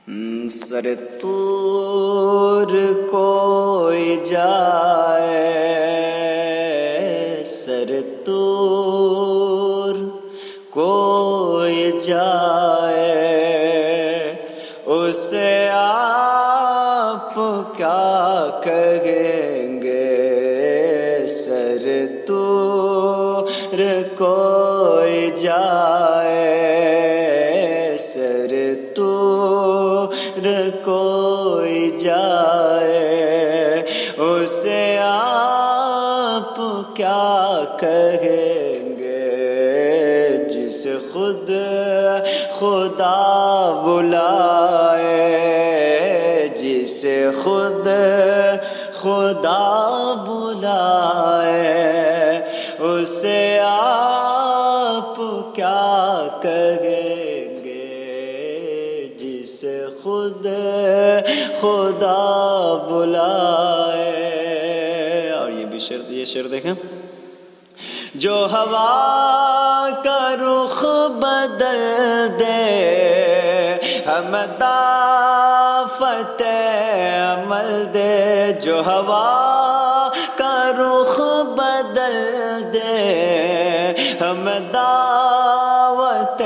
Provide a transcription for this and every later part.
سر طور کوئی جائے، سر طور کوئی جائے، اسے آپ کیا کہیں گے؟ سر طور کوئی جائے، سر طور کوئی جائے، اسے آپ کیا کہیں گے؟ جسے خود خدا بلائے، جسے خود خدا بلائے، اسے آپ کیا کہیں گے؟ جسے خود خدا بلائے۔ اور یہ بھی شعر دیکھیں، جو ہوا کا رخ بدل دے، ہمیں دعوت عمل دے، جو ہوا کا رخ بدل دے، ہمیں دعوت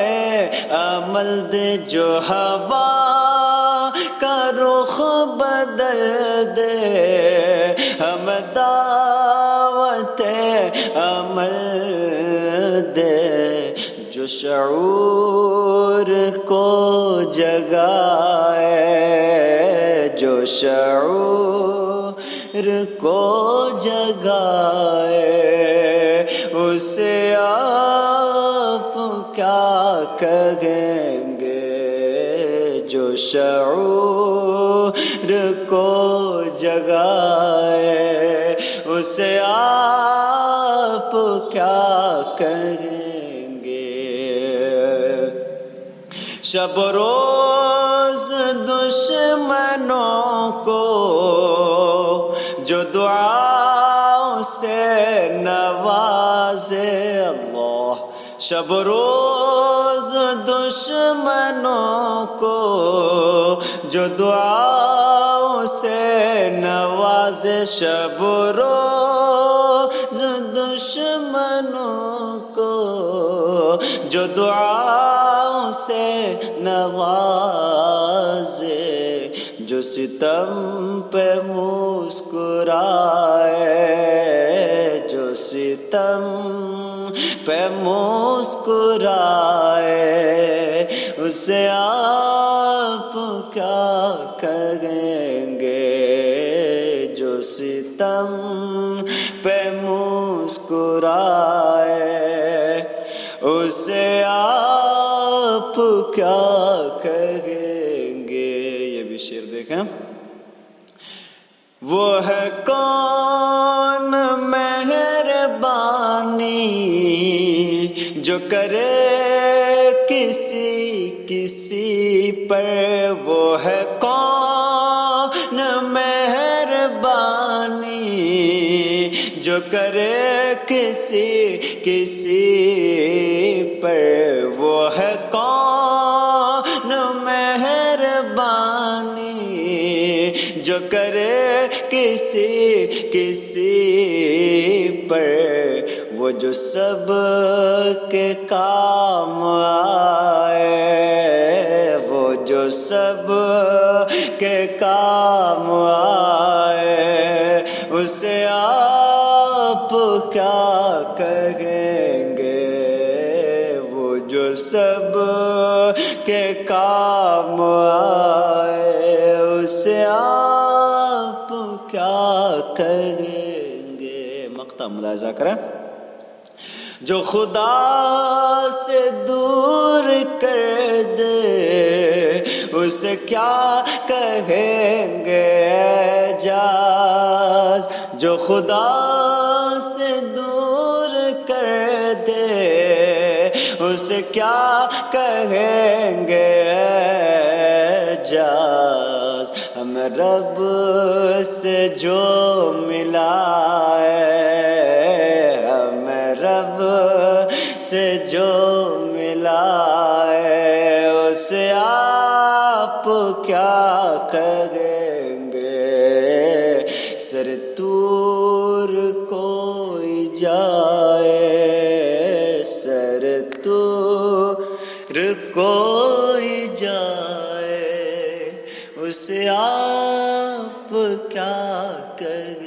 عمل دے، جو ہوا کا رخ بدل دے، ہمیں دعوت عمل دے، جو شعور کو جگائے، جو شعور کو جگائے، اسے آپ کیا کہیں گے؟ جو شعور کو جگائے، اسے آپ کیا کہیں گے؟ شب روز دشمنوں کو جو دعاؤں سے نوازے، اللہ، شب روز دشمنوں کو جو دعاؤں سے نوازے، شب روز دشمنوں کو جو دعاؤں سے نوازے، جو ستم پہ مسکرائے، جو ستم پہ مسکرائے، اسے آپ کیا کہیں گے؟ جو ستم پہ مسکرائے، اسے آپ کیا کہیں گے؟ یہ بھی شعر دیکھیں، وہ ہے کون مہربانی جو کرے کسی پر، وہ ہے کون مہربانی جو کرے کسی پر، وہ ہے کون مہربانی جو کرے کسی پر، وہ جو سب کے کام آئے، وہ جو سب کے کام آئے، اسے آپ کیا کہیں گے؟ وہ جو سب کے کام آئے، اسے آپ کیا کہیں گے؟ مقطع ملاحظہ کریں، جو خدا سے دور کر دے، اسے کیا کہیں گے اعجاز؟ جو خدا سے دور کر دے، اسے کیا کہیں گے اعجاز؟ ہمیں رب سے جو ملا ہے، ہمیں رب سے جو ملا ہے، اسے آپ کیا کہیں گے، سر تور کوئی جائے، سر تور کوئی جائے، اسے آپ کیا کہیں